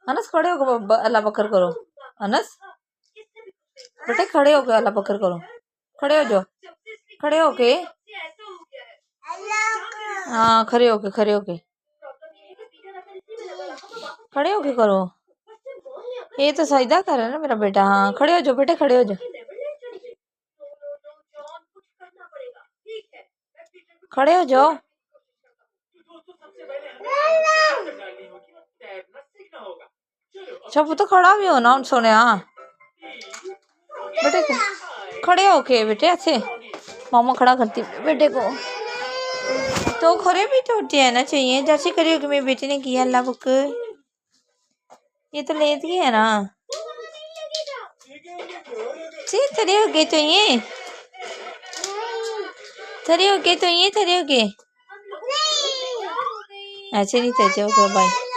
अनस खड़े होकर अल्लाह बकर करो। अनस बेटे खड़े होके अल्लाह बकर करो। खड़े हो जाओ, खड़े होके। हाँ खड़े होके खड़े होके खड़े होके करो। ये तो सजदा कर रहा है ना मेरा बेटा। हाँ खड़े हो जाओ बेटे, खड़े हो जाओ, खड़े हो जाओ। अच्छा तो खड़ा भी हो ना सोने। बेटे खड़े होके बेटे ऐसे मामा खड़ा करती बेटे को। तो खड़े भी तो होते है ना चाहिए, जैसे खड़े होके मेरे बेटे ने किया अल्लाह बुक। ये तो लेट गया है ना। खड़े होके तो ये खड़े होके तो ये खड़े होके ऐसे नहीं थे भाई।